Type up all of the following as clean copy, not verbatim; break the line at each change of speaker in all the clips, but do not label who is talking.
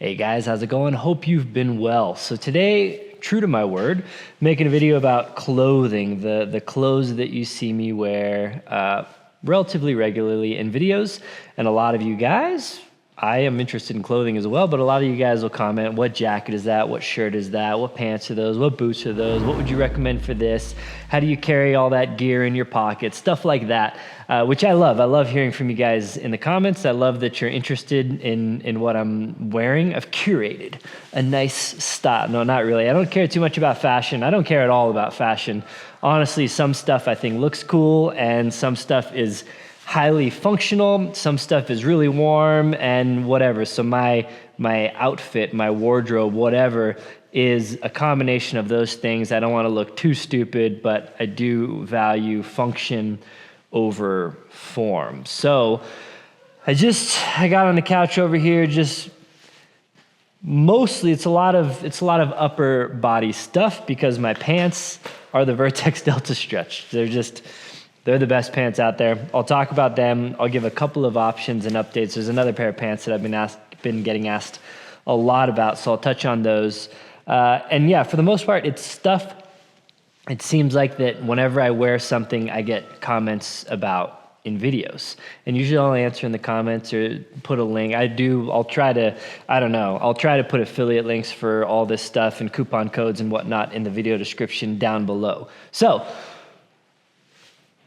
Hey guys, how's it going? Hope you've been well. So today, true to my word, making a video about clothing, the clothes that you see me wear relatively regularly in videos. And a lot of you guys, I am interested in clothing as well, but a lot of you guys will comment, what jacket is that? What shirt is that? What pants are those? What boots are those? What would you recommend for this? How do you carry all that gear in your pocket? Stuff like that, which I love. I love hearing from you guys in the comments. I love that you're interested in what I'm wearing. I've curated a nice style. No, not really. I don't care too much about fashion. I don't care at all about fashion. Honestly, some stuff I think looks cool and some stuff is highly functional, some stuff is really warm and whatever. So my outfit, my wardrobe, whatever, is a combination of those things. I don't want to look too stupid, but I do value function over form. So I got on the couch over here, just mostly it's a lot of upper body stuff because my pants are the Vertex Delta Stretch. They're the best pants out there. I'll talk about them. I'll give a couple of options and updates. There's another pair of pants that I've been getting asked a lot about, so I'll touch on those. And yeah, for the most part, it's stuff. It seems like that whenever I wear something, I get comments about in videos. And usually I'll answer in the comments or put a link. I'll try to put affiliate links for all this stuff and coupon codes and whatnot in the video description down below. So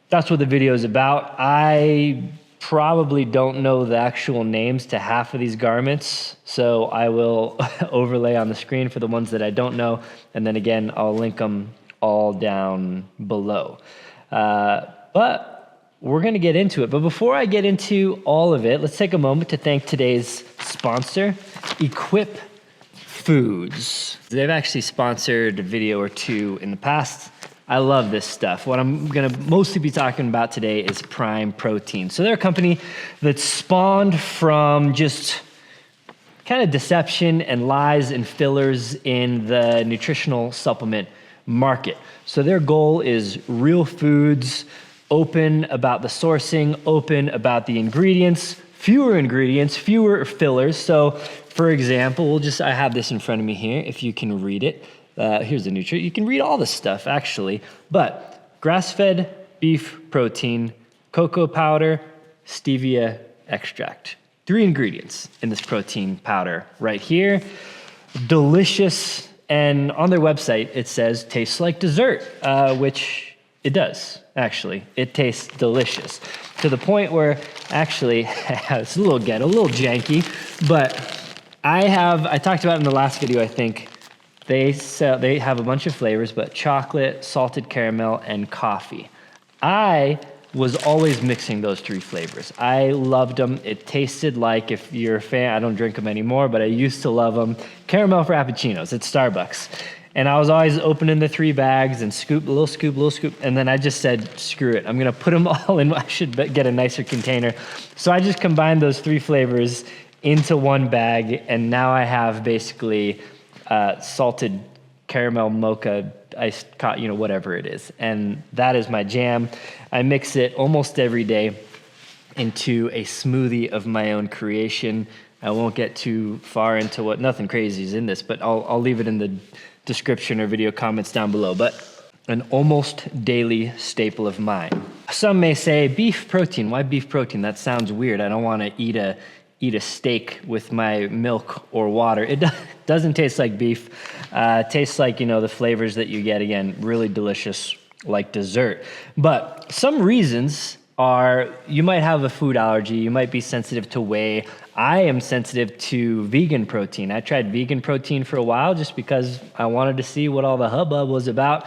that's what the video is about. I probably don't know the actual names to half of these garments, so I will overlay on the screen for the ones that I don't know, and then again, I'll link them all down below. But we're gonna get into it. But before I get into all of it, let's take a moment to thank today's sponsor, Equip Foods. They've actually sponsored a video or two in the past. I love this stuff. What I'm gonna mostly be talking about today is Prime Protein. So they're a company that spawned from just kind of deception and lies and fillers in the nutritional supplement market. So their goal is real foods, open about the sourcing, open about the ingredients, fewer fillers. So for example, I have this in front of me here, if you can read it. Here's the nutrient. You can read all this stuff, actually. But grass-fed beef protein, cocoa powder, stevia extract. 3 ingredients in this protein powder right here. Delicious. And on their website, it says, tastes like dessert, which it does, actually. It tastes delicious. To the point where, actually, it's a little ghetto, a little janky, but I talked about in the last video, I think, they have a bunch of flavors, but chocolate, salted caramel, and coffee. I was always mixing those 3 flavors. I loved them. It tasted like, if you're a fan, I don't drink them anymore, but I used to love them. Caramel frappuccinos at Starbucks. And I was always opening the 3 bags and scoop, a little scoop. And then I just said, screw it. I'm gonna put them all in. I should get a nicer container. So I just combined those 3 flavors into 1 bag. And now I have basically salted caramel mocha iced whatever it is, and that is my jam. I mix it almost every day into a smoothie of my own creation. I won't get too far into nothing crazy is in this, but I'll leave it in the description or video comments down below. But an almost daily staple of mine. Some may say, beef protein, why beef protein? That sounds weird. I don't want to eat a steak with my milk or water. It doesn't taste like beef. It tastes like, the flavors that you get, again, really delicious, like dessert. But some reasons are, you might have a food allergy, you might be sensitive to whey. I am sensitive to vegan protein. I tried vegan protein for a while just because I wanted to see what all the hubbub was about,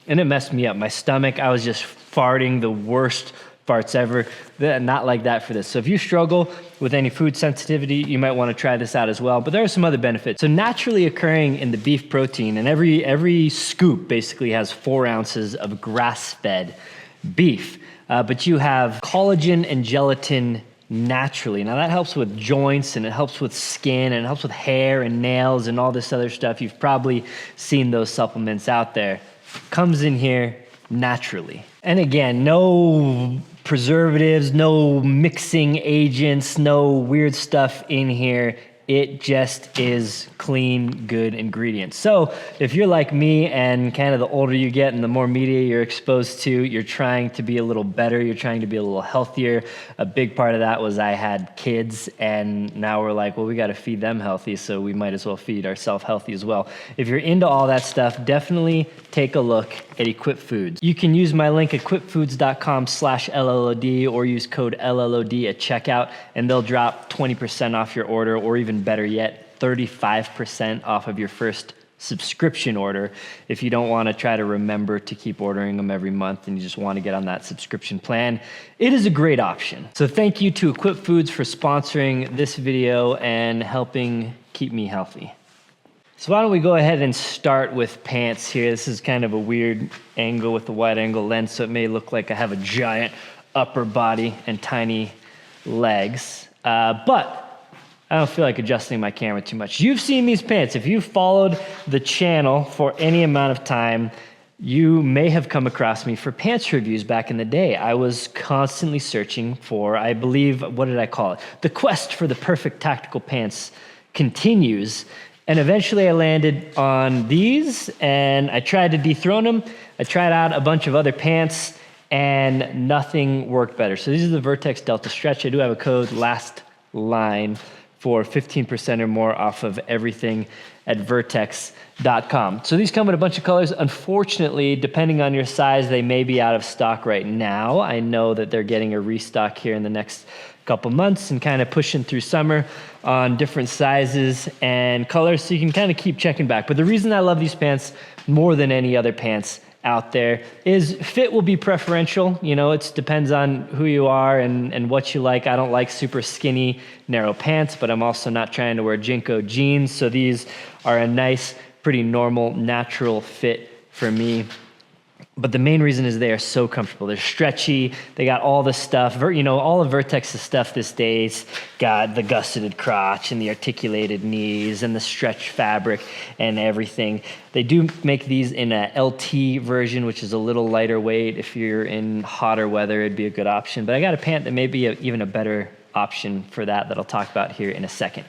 and it messed me up. My stomach, I was just farting the worst farts ever. Not like that for this. So if you struggle with any food sensitivity, you might want to try this out as well. But there are some other benefits. So naturally occurring in the beef protein, and every scoop basically has 4 ounces of grass-fed beef. But you have collagen and gelatin naturally. Now that helps with joints, and it helps with skin, and it helps with hair and nails and all this other stuff. You've probably seen those supplements out there. Comes in here naturally. And again, no preservatives, no mixing agents, no weird stuff in here. it just is clean, good ingredients. So if you're like me and kind of the older you get and the more media you're exposed to, you're trying to be a little better, you're trying to be a little healthier. A big part of that was I had kids, and now we're like, well, we got to feed them healthy, so we might as well feed ourselves healthy as well. If you're into all that stuff, definitely take a look at Equip Foods. You can use my link equipfoods.com/LLOD or use code LLOD at checkout, and they'll drop 20% off your order, or even better yet, 35% off of your first subscription order if you don't want to try to remember to keep ordering them every month and you just want to get on that subscription plan. It is a great option. So thank you to Equip Foods for sponsoring this video and helping keep me healthy. So why don't we go ahead and start with pants here. This is kind of a weird angle with the wide angle lens, so it may look like I have a giant upper body and tiny legs, but I don't feel like adjusting my camera too much. You've seen these pants. If you've followed the channel for any amount of time, you may have come across me for pants reviews back in the day. I was constantly searching for, I believe, what did I call it? The quest for the perfect tactical pants continues. And eventually I landed on these, and I tried to dethrone them. I tried out a bunch of other pants, and nothing worked better. So these are the Vertex Delta Stretch. I do have a code, last line, for 15% or more off of everything at vertex.com. So these come in a bunch of colors. Unfortunately, depending on your size, they may be out of stock right now. I know that they're getting a restock here in the next couple months and kind of pushing through summer on different sizes and colors, so you can kind of keep checking back. But the reason I love these pants more than any other pants out there is fit will be preferential. You know, it depends on who you are and what you like. I don't like super skinny, narrow pants, but I'm also not trying to wear Jinko jeans. So these are a nice, pretty normal, natural fit for me. But the main reason is they are so comfortable. They're stretchy. They got all the stuff. You know, all of Vertex's stuff these days got the gusseted crotch and the articulated knees and the stretch fabric and everything. They do make these in a LT version, which is a little lighter weight. If you're in hotter weather, it'd be a good option. But I got a pant that may be even a better option for that I'll talk about here in a second.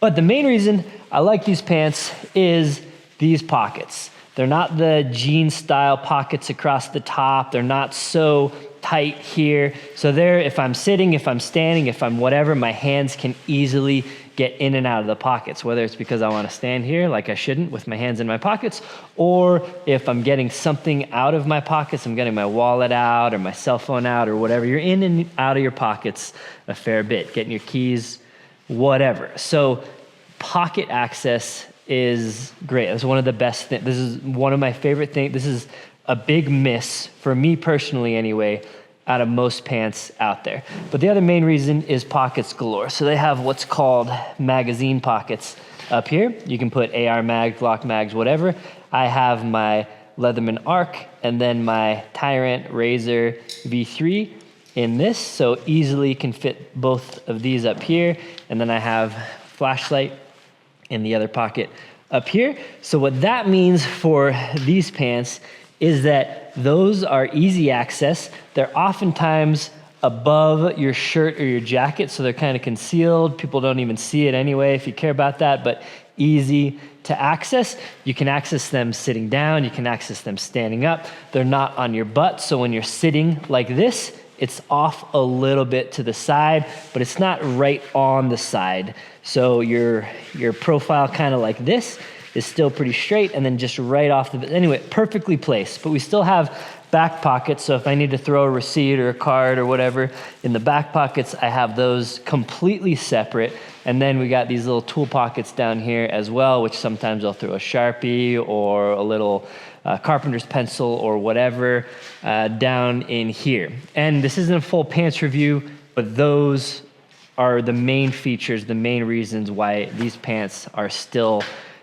But the main reason I like these pants is these pockets. They're not the jean style pockets across the top. They're not so tight here. So there, if I'm sitting, if I'm standing, if I'm whatever, my hands can easily get in and out of the pockets, whether it's because I want to stand here like I shouldn't with my hands in my pockets, or if I'm getting something out of my pockets, I'm getting my wallet out or my cell phone out or whatever. You're in and out of your pockets a fair bit, getting your keys, whatever. So pocket access is great. That's one of the best things. This is one of my favorite things. This is a big miss for me personally anyway, out of most pants out there. But the other main reason is pockets galore. So they have what's called magazine pockets up here. You can put AR mag, Glock mags, whatever. I have my Leatherman Arc and then my Tyrant Razor V3 in this, so easily can fit both of these up here. And then I have flashlight in the other pocket up here. So what that means for these pants is that those are easy access. They're oftentimes above your shirt or your jacket, so they're kind of concealed. People don't even see it anyway if you care about that, but easy to access. You can access them sitting down. You can access them standing up. They're not on your butt, so when you're sitting like this, it's off a little bit to the side, but it's not right on the side. So your profile kind of like this is still pretty straight, and then just right off the, anyway, perfectly placed. But we still have back pockets, so if I need to throw a receipt or a card or whatever in the back pockets, I have those completely separate. And then we got these little tool pockets down here as well, which sometimes I'll throw a Sharpie or a little carpenter's pencil or whatever down in here. And this isn't a full pants review, but those are the main features, the main reasons why these pants are still,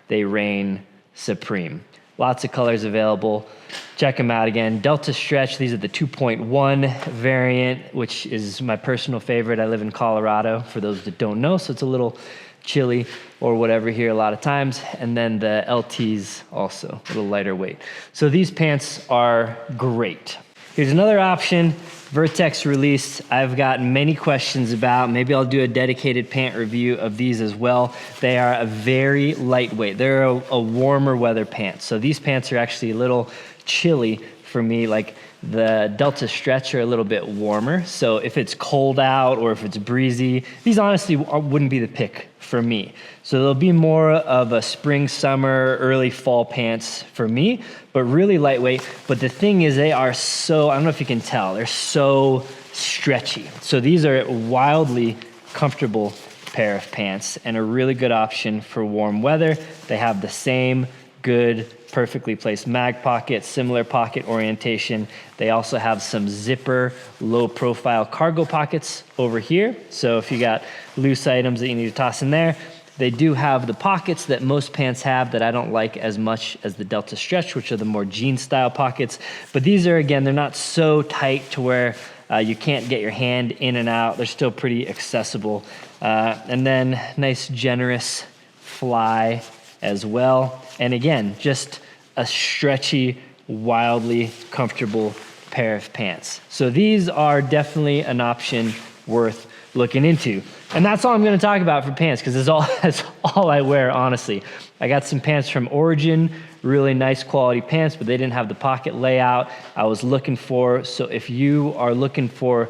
they reign supreme. Lots of colors available. Check them out again. Delta Stretch, these are the 2.1 variant, which is my personal favorite. I live in Colorado, for those that don't know, so it's a little chilly or whatever here a lot of times. And then the LTs also, a little lighter weight. So these pants are great. Here's another option, Vertex release. I've got many questions about. Maybe I'll do a dedicated pant review of these as well. They are a very lightweight. They're a warmer weather pant. So these pants are actually a little chilly for me. Like the Delta Stretch are a little bit warmer. So if it's cold out or if it's breezy, these honestly wouldn't be the pick for me. So they'll be more of a spring, summer, early fall pants for me, but really lightweight. But the thing is, they are so, I don't know if you can tell, they're so stretchy. So these are a wildly comfortable pair of pants and a really good option for warm weather. They have the same good, perfectly placed mag pocket, similar pocket orientation. They also have some zipper, low profile cargo pockets over here. So if you got loose items that you need to toss in there, they do have the pockets that most pants have that I don't like as much as the Delta Stretch, which are the more jean style pockets. But these are, again, they're not so tight to where you can't get your hand in and out. They're still pretty accessible. And then nice generous fly as well. And again, just a stretchy, wildly comfortable pair of pants. So these are definitely an option worth looking into. And that's all I'm gonna talk about for pants, because that's all I wear, honestly. I got some pants from Origin, really nice quality pants, but they didn't have the pocket layout I was looking for. So if you are looking for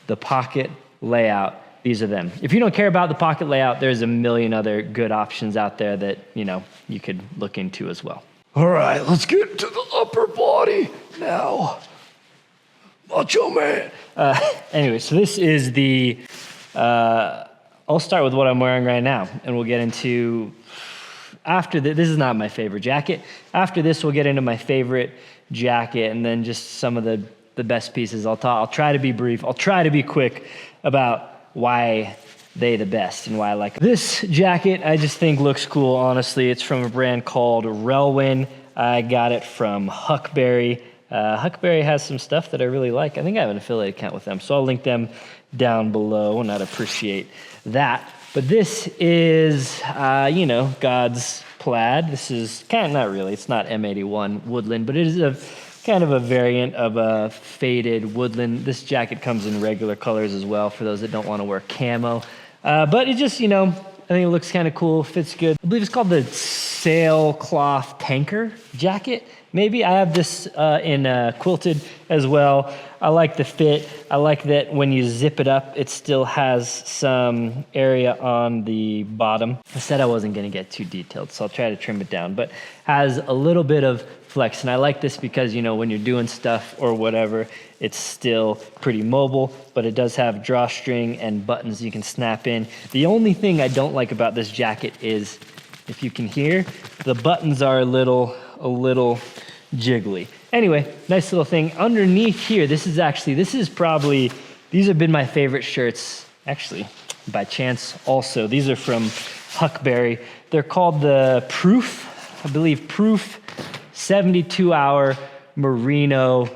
the pocket layout, these are them. If you don't care about the pocket layout, there's a million other good options out there that, you know, you could look into as well.
All right, let's get to the upper body now. Macho Man.
Anyway, so this is the, I'll start with what I'm wearing right now, and we'll get into, after this is not my favorite jacket. After this, we'll get into my favorite jacket, and then just some of the best pieces. I'll try to be brief. I'll try to be quick about why they the best and why I like them. This jacket I just think looks cool, honestly. It's from a brand called Relwyn. I got it from Huckberry. Huckberry has some stuff that I really like. I think I have an affiliate account with them, so I'll link them down below, and I'd appreciate that. But this is, you know, God's plaid. This is kind of, not really, it's not M81 woodland, but it is a kind of a variant of a faded woodland. This jacket comes in regular colors as well for those that don't want to wear camo. But it just, you know, I think it looks kind of cool, fits good. I believe it's called the sailcloth tanker jacket. Maybe I have this in quilted as well. I like the fit. I like that when you zip it up, it still has some area on the bottom. I said I wasn't gonna get too detailed, so I'll try to trim it down, but has a little bit of flex. And I like this because, you know, when you're doing stuff or whatever, it's still pretty mobile, but it does have drawstring and buttons you can snap in. The only thing I don't like about this jacket is, if you can hear, the buttons are a little jiggly. Anyway, nice little thing. Underneath here, this is probably, these have been my favorite shirts, actually, by chance also. These are from Huckberry. They're called the Proof, I believe Proof 72-hour merino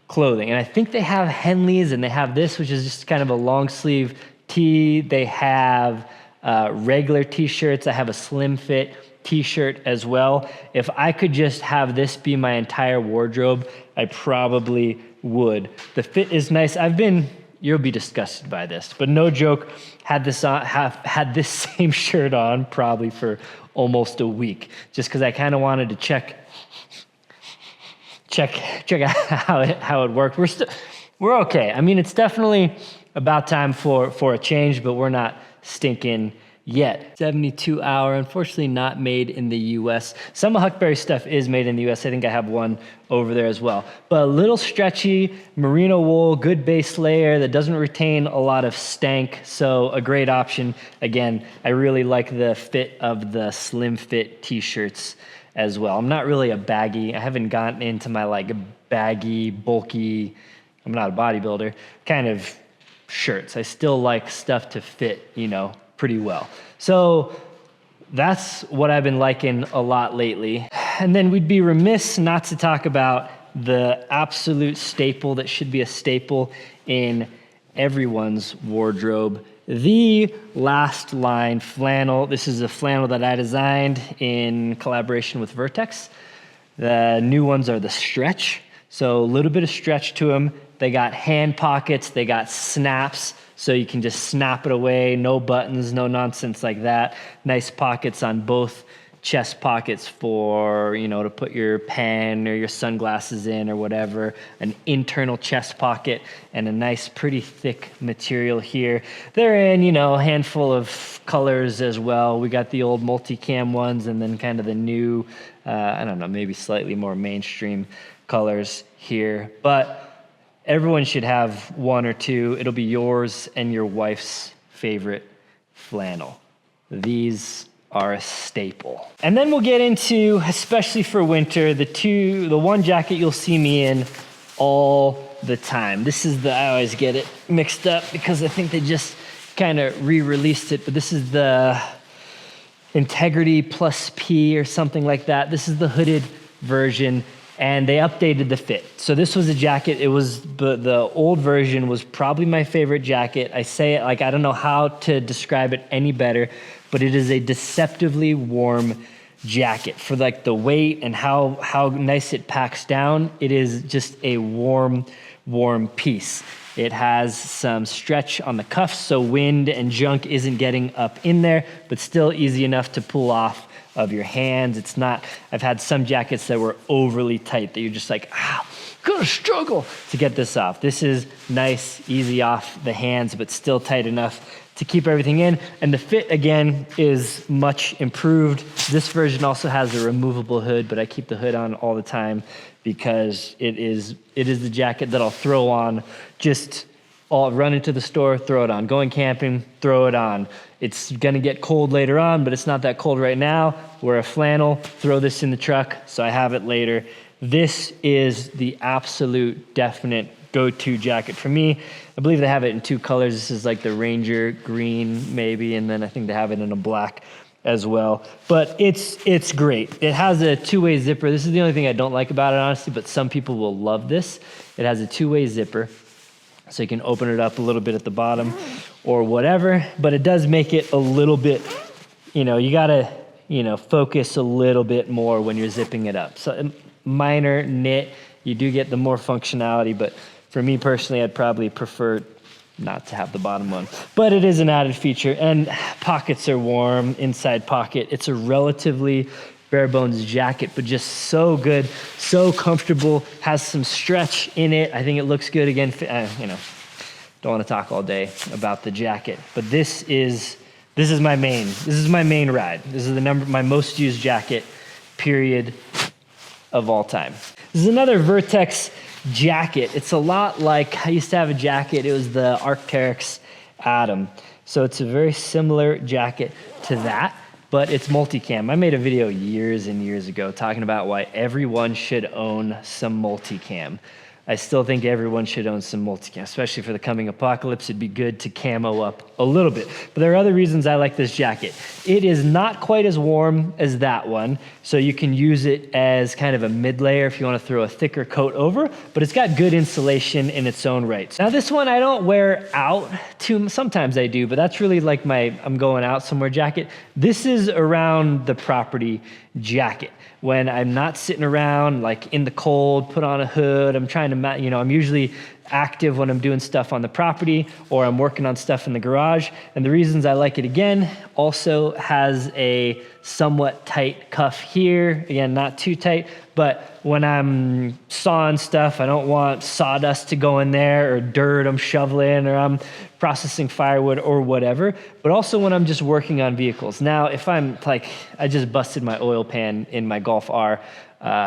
clothing. And I think they have Henleys, and they have this, which is just kind of a long sleeve tee. They have regular t-shirts. I have a slim fit t-shirt as well. If I could just have this be my entire wardrobe, I probably would. The fit is nice. You'll be disgusted by this, but no joke, had this same shirt on probably for almost a week, just because I kind of wanted to check out how it worked. We're okay. I mean, it's definitely about time for a change, but we're not stinking yet. 72-hour, unfortunately not made in the US. Some of Huckberry stuff is made in the US. I think I have one over there as well. But a little stretchy, merino wool, good base layer that doesn't retain a lot of stank, so a great option. Again, I really like the fit of the slim fit t-shirts as well. I'm not really a baggy, I haven't gotten into my like baggy, bulky, I'm not a bodybuilder, kind of shirts. I still like stuff to fit, you know, pretty well. So that's what I've been liking a lot lately. And then we'd be remiss not to talk about the absolute staple that should be a staple in everyone's wardrobe, the last line flannel. This is a flannel that I designed in collaboration with Vertex. The new ones are the stretch. So a little bit of stretch to them. They got hand pockets, they got snaps, so you can just snap it away, no buttons, no nonsense like that. Nice pockets on both chest pockets for, you know, to put your pen or your sunglasses in or whatever. An internal chest pocket and a nice, pretty thick material here. They're in, you know, a handful of colors as well. We got the old multicam ones and then kind of the new, I don't know, maybe slightly more mainstream colors here. But everyone should have one or two. It'll be yours and your wife's favorite flannel. These are a staple. And then we'll get into, especially for winter, the one jacket you'll see me in all the time. This is I always get it mixed up because I think they just kind of re-released it, but this is the Integrity Plus P or something like that. This is the hooded version. And they updated the fit. So this was a jacket. It was the old version was probably my favorite jacket. I say it like I don't know how to describe it any better, but it is a deceptively warm jacket for like the weight and how nice it packs down. It is just a warm piece. It has some stretch on the cuffs, so wind and junk isn't getting up in there, but still easy enough to pull off of your hands. It's not, I've had some jackets that were overly tight that you're just like, gonna struggle to get this off. This is nice, easy off the hands, but still tight enough to keep everything in. And the fit, again, is much improved. This version also has a removable hood, but I keep the hood on all the time because it is the jacket that I'll throw on just I'll run into the store, throw it on. Going camping, throw it on. It's gonna get cold later on, but it's not that cold right now. Wear a flannel, throw this in the truck, so I have it later. This is the absolute definite go-to jacket for me. I believe they have it in two colors. This is like the Ranger green maybe, and then I think they have it in a black as well. But it's great. It has a two-way zipper. This is the only thing I don't like about it, honestly, but some people will love this. It has a two-way zipper, so you can open it up a little bit at the bottom or whatever, but it does make it a little bit, you gotta, focus a little bit more when you're zipping it up. So minor nit, you do get the more functionality, but for me personally, I'd probably prefer not to have the bottom one, but it is an added feature. And pockets are warm, inside pocket. It's a relatively bare bones jacket, but just so good, so comfortable, has some stretch in it. I think it looks good. Again, don't want to talk all day about the jacket, but this is my main ride. This is my most used jacket, period, of all time. This is another Vertex jacket. It's a lot like, I used to have a jacket, it was the Arc'teryx Atom. So it's a very similar jacket to that, but it's multicam. I made a video years and years ago talking about why everyone should own some multicam. I still think everyone should own some multicam, especially for the coming apocalypse. It'd be good to camo up a little bit. But there are other reasons I like this jacket. It is not quite as warm as that one, so you can use it as kind of a mid-layer if you want to throw a thicker coat over, but it's got good insulation in its own right. Now this one I don't wear out too, sometimes I do, but that's really like my I'm going out somewhere jacket. This is around the property jacket. When I'm not sitting around like in the cold, put on a hood, I'm trying to, I'm usually active when I'm doing stuff on the property or I'm working on stuff in the garage. And the reasons I like it, again, also has a somewhat tight cuff here. Again, not too tight, but when I'm sawing stuff, I don't want sawdust to go in there or dirt I'm shoveling or I'm processing firewood or whatever, but also when I'm just working on vehicles. Now, if I'm like, I just busted my oil pan in my Golf R,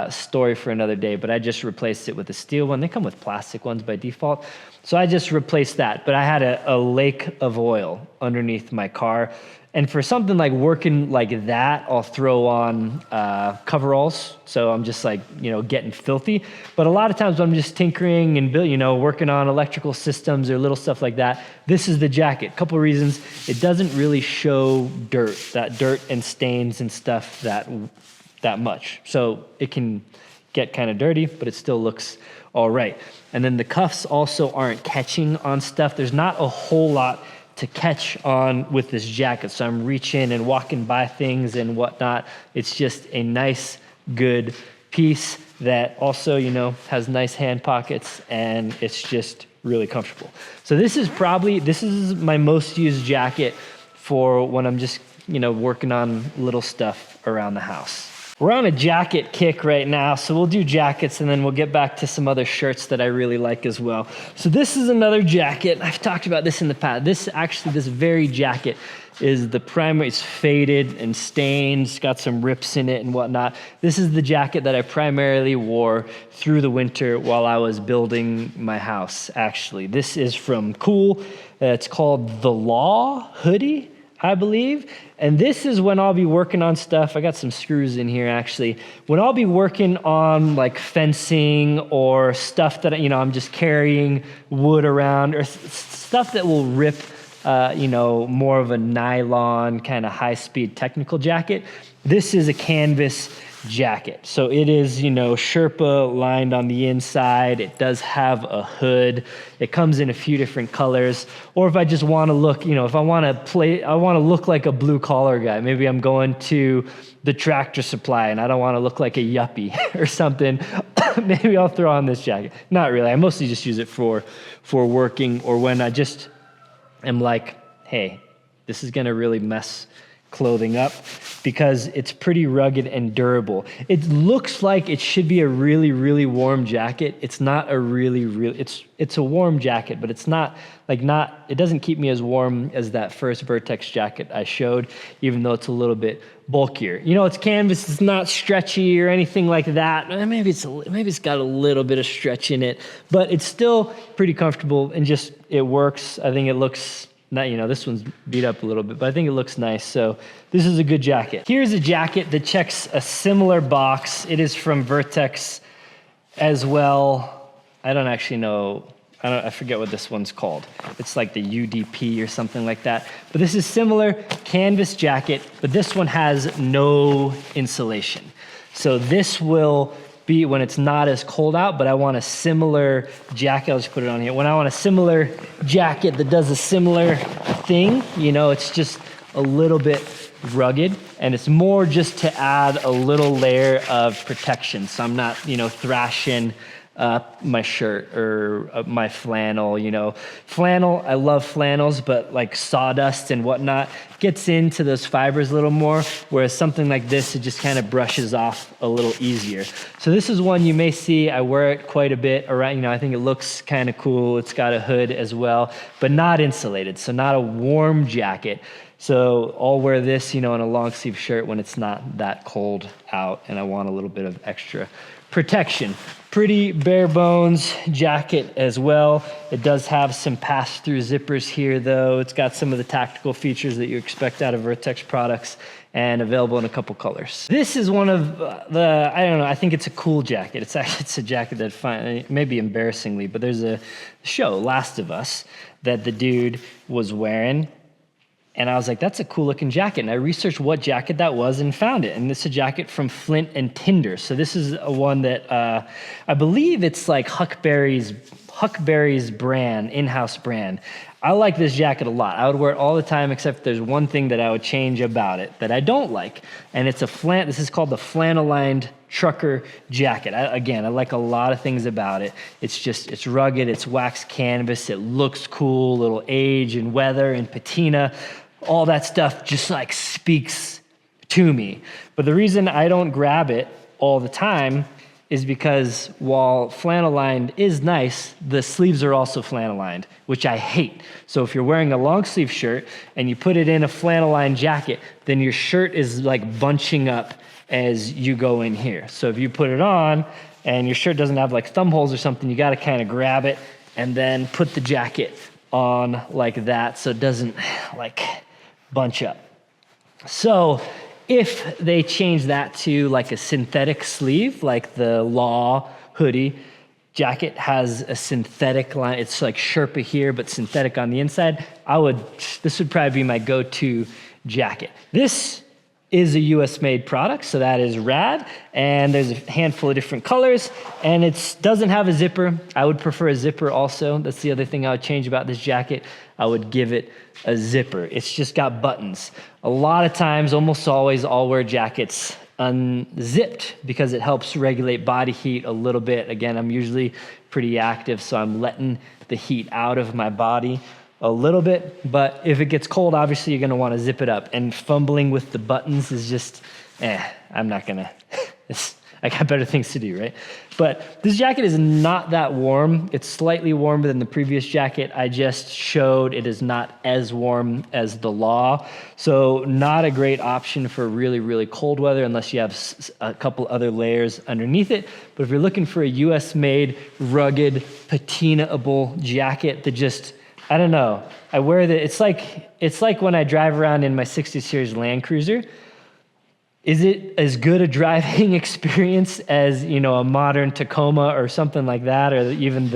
story for another day, but I just replaced it with a steel one. They come with plastic ones by default. So I just replaced that, but I had a lake of oil underneath my car. And for something like working like that, I'll throw on coveralls. So I'm just like, getting filthy. But a lot of times when I'm just tinkering and working on electrical systems or little stuff like that, this is the jacket. Couple reasons. It doesn't really show dirt and stains and stuff that much. So it can get kind of dirty, but it still looks all right. And then the cuffs also aren't catching on stuff. There's not a whole lot to catch on with this jacket. So I'm reaching and walking by things and whatnot. It's just a nice, good piece. that also, you know, has nice hand pockets, and it's just really comfortable. So this is my most used jacket for when I'm just, you know, working on little stuff around the house. We're on a jacket kick right now, so we'll do jackets and then we'll get back to some other shirts that I really like as well. So this is another jacket. I've talked about this in the past. This very jacket is the primary. It's faded and stained. It's got some rips in it and whatnot. This is the jacket that I primarily wore through the winter while I was building my house, actually. This is from Cool. It's called the Law hoodie, I believe. And this is when I'll be working on stuff. I got some screws in here, actually. When I'll be working on like fencing or stuff that, you know, I'm just carrying wood around, or stuff that will rip, you know, more of a nylon kind of high-speed technical jacket. This is a canvas jacket. So it is, you know, Sherpa lined on the inside. It does have a hood. It comes in a few different colors. Or if I just want to look, you know, if I want to look like a blue collar guy, maybe I'm going to the Tractor Supply and I don't want to look like a yuppie or something, maybe I'll throw on this jacket. Not really. I mostly just use it for working, or when I just am like, hey, this is going to really mess clothing up, because it's pretty rugged and durable. It looks like it should be a really, really warm jacket. It's not a it's a warm jacket, but it's not, it doesn't keep me as warm as that first Vertex jacket I showed, even though it's a little bit bulkier. You know, it's canvas, it's not stretchy or anything like that. Maybe it's got a little bit of stretch in it, but it's still pretty comfortable and just, it works. I think it looks, not, you know, this one's beat up a little bit, but I think it looks nice. So this is a good jacket. Here's a jacket that checks a similar box. It is from Vertex as well. I don't actually know. I forget what this one's called. It's like the UDP or something like that. But this is similar, canvas jacket, but this one has no insulation. So this will be when it's not as cold out, but I want a similar jacket. I'll just put it on here. When I want a similar jacket that does a similar thing, you know, it's just a little bit rugged, and it's more just to add a little layer of protection. So I'm not, you know, thrashing my shirt or my flannel, you know. Flannel, I love flannels, but like sawdust and whatnot gets into those fibers a little more, whereas something like this, it just kind of brushes off a little easier. So this is one you may see. I wear it quite a bit around, you know, I think it looks kind of cool. It's got a hood as well, but not insulated, so not a warm jacket. So I'll wear this, you know, on a long sleeve shirt when it's not that cold out and I want a little bit of extra protection. Pretty bare bones jacket as well. It does have some pass-through zippers here though. It's got some of the tactical features that you expect out of Vertex products, and available in a couple colors. This is one of the, I don't know, I think it's a cool jacket. It's a jacket that maybe embarrassingly, but there's a show, Last of Us, that the dude was wearing. And I was like, that's a cool looking jacket. And I researched what jacket that was and found it. And it's a jacket from Flint and Tinder. So this is a one that I believe it's like Huckberry's brand, in-house brand. I like this jacket a lot. I would wear it all the time, except there's one thing that I would change about it that I don't like. And it's this is called the flannel lined trucker jacket. I like a lot of things about it. It's rugged, it's waxed canvas, it looks cool, little age and weather and patina. All that stuff just like speaks to me. But the reason I don't grab it all the time is because while flannel lined is nice, the sleeves are also flannel lined, which I hate. So if you're wearing a long sleeve shirt and you put it in a flannel lined jacket, then your shirt is like bunching up as you go in here. So if you put it on and your shirt doesn't have like thumb holes or something, you got to kind of grab it and then put the jacket on like that so it doesn't like bunch up. So if they change that to like a synthetic sleeve, like the Law hoodie jacket has a synthetic line, it's like Sherpa here, but synthetic on the inside, this would probably be my go-to jacket. This is a US made product, so that is rad, and there's a handful of different colors, and it doesn't have a zipper. I would prefer a zipper also. That's the other thing I would change about this jacket. I would give it a zipper. It's just got buttons. A lot of times, almost always, I'll wear jackets unzipped because it helps regulate body heat a little bit. Again, I'm usually pretty active, so I'm letting the heat out of my body a little bit. But if it gets cold, obviously you're gonna wanna zip it up. And fumbling with the buttons is just, I'm not gonna, I got better things to do, right? But this jacket is not that warm. It's slightly warmer than the previous jacket I just showed. It is not as warm as the Law. So not a great option for really, really cold weather unless you have a couple other layers underneath it. But if you're looking for a US made, rugged, patinable jacket that just, I don't know, I wear the, it's like when I drive around in my 60 Series Land Cruiser. Is it as good a driving experience as, you know, a modern Tacoma or something like that, or even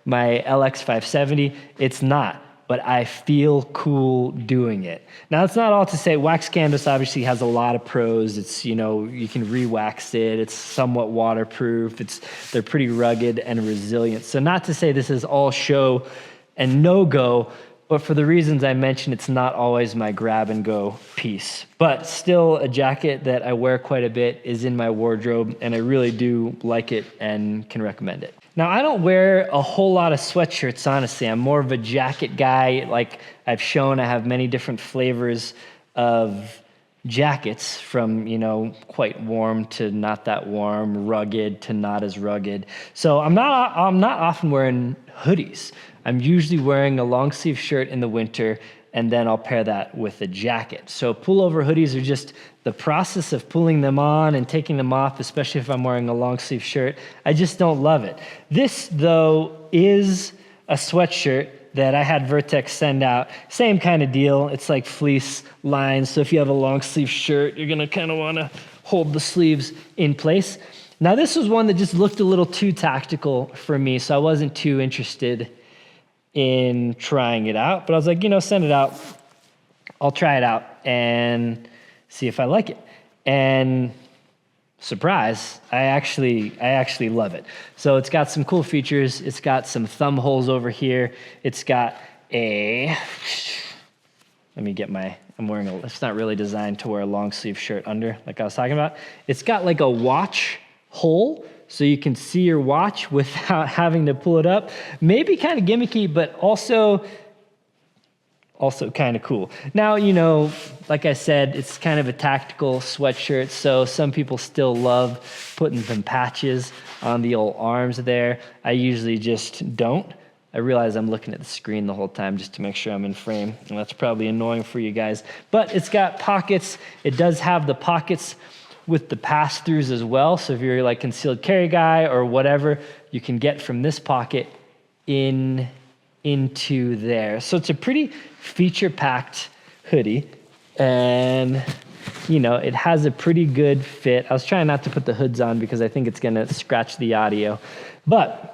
my LX 570? It's not, but I feel cool doing it. Now, it's not all to say wax canvas obviously has a lot of pros. It's, you know, you can re-wax it. It's somewhat waterproof. They're pretty rugged and resilient. So not to say this is all show and no-go, but for the reasons I mentioned, it's not always my grab and go piece. But still a jacket that I wear quite a bit, is in my wardrobe, and I really do like it and can recommend it. Now, I don't wear a whole lot of sweatshirts, honestly. I'm more of a jacket guy. Like I've shown, I have many different flavors of jackets, from, you know, quite warm to not that warm, rugged to not as rugged. So I'm not often wearing hoodies. I'm usually wearing a long sleeve shirt in the winter, and then I'll pair that with a jacket. So pullover hoodies are just the process of pulling them on and taking them off, especially if I'm wearing a long sleeve shirt. I just don't love it. This, though, is a sweatshirt that I had Vertex send out. Same kind of deal. It's like fleece lines. So if you have a long sleeve shirt, you're gonna kind of wanna hold the sleeves in place. Now, this was one that just looked a little too tactical for me, so I wasn't too interested in trying it out, but I was like, you know, send it out. I'll try it out and see if I like it. And surprise, I actually love it. So it's got some cool features. It's got some thumb holes over here. It's got let me get I'm wearing it's not really designed to wear a long sleeve shirt under, like I was talking about. It's got like a watch hole, so you can see your watch without having to pull it up. Maybe kind of gimmicky, but also kind of cool. Now, you know, like I said, it's kind of a tactical sweatshirt, so some people still love putting some patches on the old arms there. I usually just don't. I realize I'm looking at the screen the whole time just to make sure I'm in frame, and that's probably annoying for you guys. But it's got pockets. It does have the pockets with the pass-throughs as well. So if you're like concealed carry guy or whatever, you can get from this pocket into there. So it's a pretty feature-packed hoodie, and you know, it has a pretty good fit. I was trying not to put the hoods on because I think it's gonna scratch the audio, but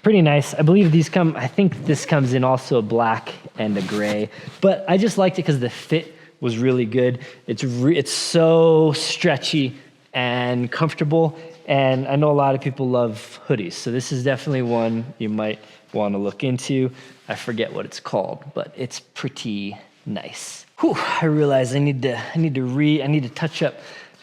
pretty nice. I believe I think this comes in also a black and a gray, but I just liked it because the fit was really good. It's so stretchy and comfortable, and I know a lot of people love hoodies, so this is definitely one you might want to look into. I forget what it's called, but it's pretty nice. Whew, I realize I need to touch up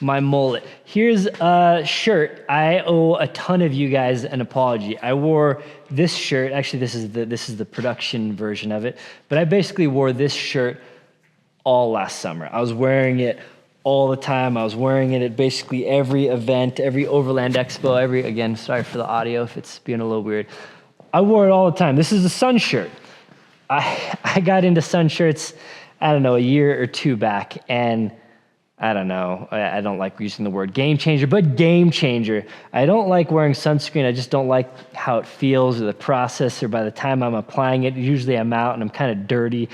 my mullet. Here's a shirt. I owe a ton of you guys an apology. I wore this shirt. Actually, this is the production version of it, but I basically wore this shirt all last summer. I was wearing it all the time. I was wearing it at basically every event, every Overland Expo, again, sorry for the audio if it's being a little weird. I wore it all the time. This is a Sunshirt. I got into Sunshirts, I don't know, a year or two back, and I don't know, I don't like using the word game changer, but game changer. I don't like wearing sunscreen. I just don't like how it feels, or the process, or by the time I'm applying it, usually I'm out and I'm kind of dirty.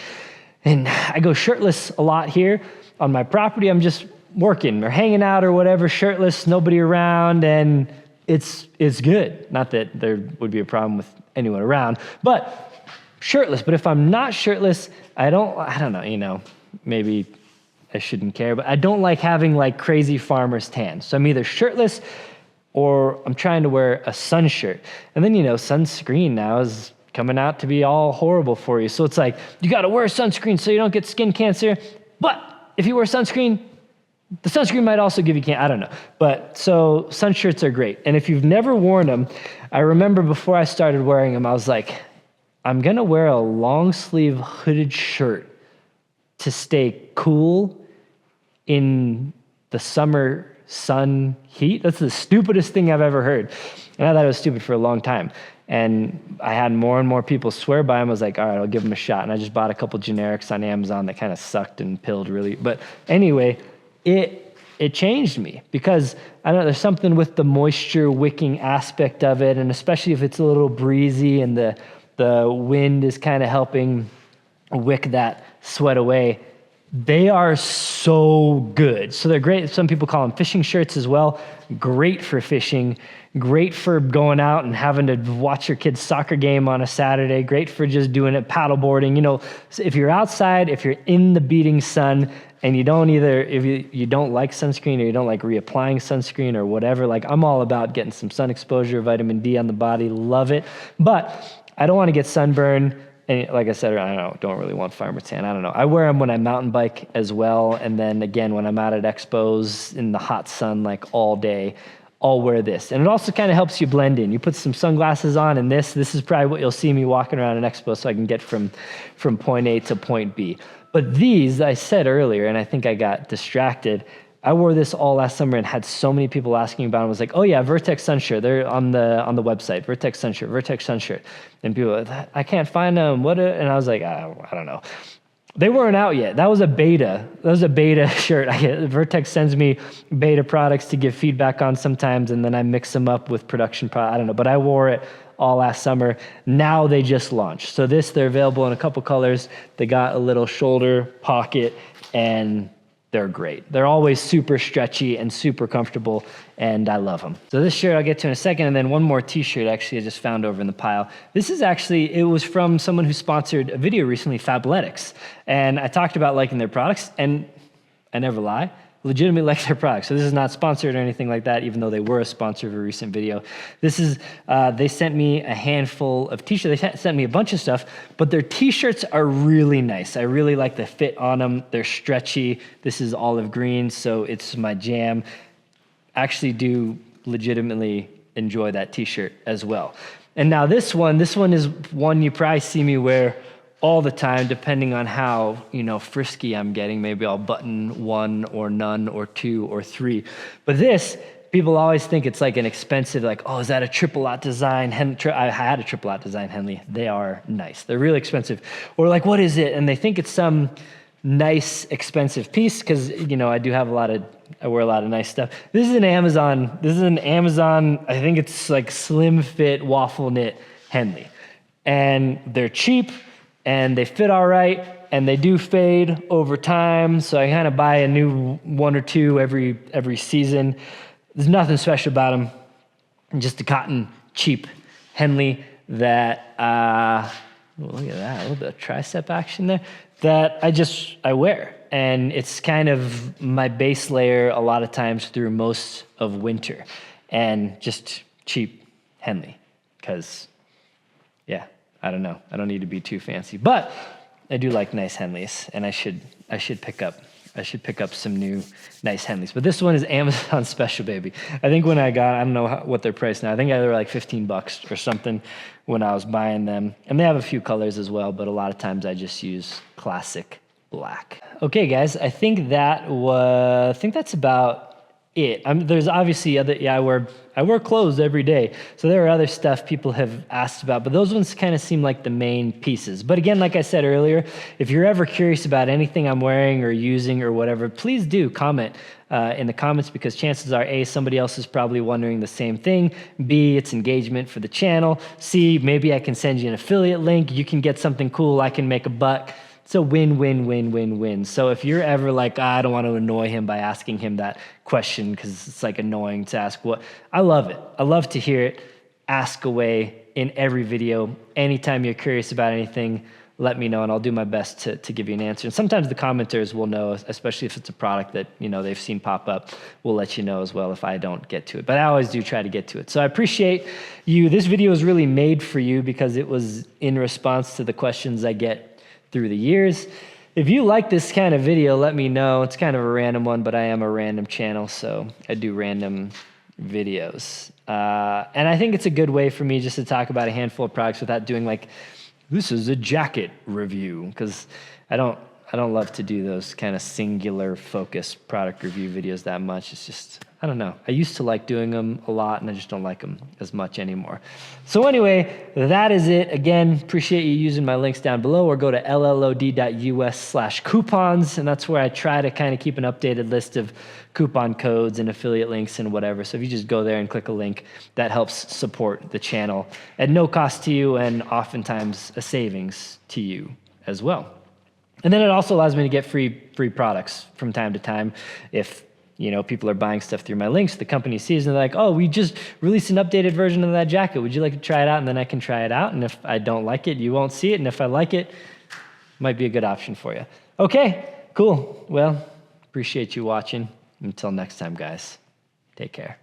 And I go shirtless a lot here on my property. I'm just working or hanging out or whatever, shirtless, nobody around, and it's good. Not that there would be a problem with anyone around, but shirtless. But if I'm not shirtless, I don't know, you know, maybe I shouldn't care, but I don't like having like crazy farmer's tan. So I'm either shirtless or I'm trying to wear a sun shirt. And then, you know, sunscreen now is coming out to be all horrible for you. So it's like, you got to wear sunscreen so you don't get skin cancer. But if you wear sunscreen, The sunscreen might also give you can, I don't know. But so sun shirts are great. And if you've never worn them, I remember before I started wearing them, I was like, I'm gonna wear a long sleeve hooded shirt to stay cool in the summer sun heat. That's the stupidest thing I've ever heard. And I thought it was stupid for a long time. And I had more and more people swear by them. I was like, all right, I'll give them a shot. And I just bought a couple generics on Amazon that kind of sucked and pilled really. But anyway, it changed me because I don't know, there's something with the moisture wicking aspect of it. And especially if it's a little breezy and the wind is kind of helping wick that sweat away. They are so good. So they're great. Some people call them fishing shirts as well. Great for fishing. Great for going out and having to watch your kid's soccer game on a Saturday. Great for just doing it paddleboarding. You know, so if you're outside, if you're in the beating sun and you don't either, if you don't like sunscreen or you don't like reapplying sunscreen or whatever, like I'm all about getting some sun exposure, vitamin D on the body. Love it. But I don't want to get sunburned. And like I said, I don't really want farmer tan. I don't know. I wear them when I mountain bike as well. And then again, when I'm out at expos in the hot sun, like all day, I'll wear this. And it also kind of helps you blend in. You put some sunglasses on and this is probably what you'll see me walking around an expo so I can get from point A to point B. But these, I said earlier, and I think I got distracted, I wore this all last summer and had so many people asking about it. I was like, oh yeah, Vertex Sunshirt. They're on the website, Vertex Sunshirt, Vertex Sunshirt. And people were like, I can't find them. And I was like, I don't know. They weren't out yet. That was a beta. That was a beta shirt. Vertex sends me beta products to give feedback on sometimes, and then I mix them up with production product. I don't know, but I wore it all last summer. Now they just launched. So they're available in a couple colors. They got a little shoulder pocket, and they're great. They're always super stretchy and super comfortable, and I love them. So this shirt I'll get to in a second, and then one more t-shirt actually I just found over in the pile. This is actually, it was from someone who sponsored a video recently, Fabletics, and I talked about liking their products, and I never lie, legitimately like their products. So this is not sponsored or anything like that, even though they were a sponsor of a recent video. This is, they sent me a handful of t-shirts. They sent me a bunch of stuff, but their t-shirts are really nice. I really like the fit on them. They're stretchy. This is olive green, so it's my jam. Actually do legitimately enjoy that t-shirt as well. And now this one is one you probably see me wear all the time, depending on how, frisky I'm getting. Maybe I'll button one or none or two or three. But this, people always think it's like an expensive, like, oh, is that a triple lot design? I had a triple lot design Henley. They are nice. They're really expensive. Or like, what is it? And they think it's some nice, expensive piece because, I do have I wear a lot of nice stuff. This is an Amazon, I think it's like slim fit waffle knit Henley. And they're cheap. And they fit all right, and they do fade over time. So I kind of buy a new one or two every season. There's nothing special about them. Just a cotton, cheap Henley that, look at that, a little bit of tricep action there, that I wear. And it's kind of my base layer a lot of times through most of winter. And just cheap Henley, because, yeah. I don't know. I don't need to be too fancy, but I do like nice Henleys, and I should pick up some new nice Henleys. But this one is Amazon special, baby. I think when I don't know what they're priced now. I think they were like $15 or something when I was buying them, and they have a few colors as well. But a lot of times I just use classic black. Okay, guys. I think that's about it. There's obviously other. Yeah, I wear clothes every day, so there are other stuff people have asked about, but those ones kind of seem like the main pieces. But again, like I said earlier, if you're ever curious about anything I'm wearing or using or whatever, please do comment in the comments, because chances are, A, somebody else is probably wondering the same thing, B, it's engagement for the channel, C, maybe I can send you an affiliate link, you can get something cool, I can make a buck. It's a win, win, win, win, win. So if you're ever like, I don't want to annoy him by asking him that question because it's like annoying to ask what, I love it. I love to hear it. Ask away in every video. Anytime you're curious about anything, let me know and I'll do my best to give you an answer. And sometimes the commenters will know, especially if it's a product that they've seen pop up, we'll let you know as well if I don't get to it. But I always do try to get to it. So I appreciate you. This video is really made for you because it was in response to the questions I get through the years. If you like this kind of video, let me know. It's kind of a random one, but I am a random channel, so I do random videos. And I think it's a good way for me just to talk about a handful of products without doing like, this is a jacket review, because I don't love to do those kind of singular focused product review videos that much. It's just, I don't know. I used to like doing them a lot, and I just don't like them as much anymore. So anyway, that is it. Again, appreciate you using my links down below, or go to LLOD.us/coupons, and that's where I try to kind of keep an updated list of coupon codes and affiliate links and whatever. So if you just go there and click a link, that helps support the channel at no cost to you, and oftentimes a savings to you as well. And then it also allows me to get free products from time to time. If people are buying stuff through my links, the company sees and they're like, oh, we just released an updated version of that jacket. Would you like to try it out? And then I can try it out. And if I don't like it, you won't see it. And if I like it, might be a good option for you. Okay, cool. Well, appreciate you watching. Until next time, guys, take care.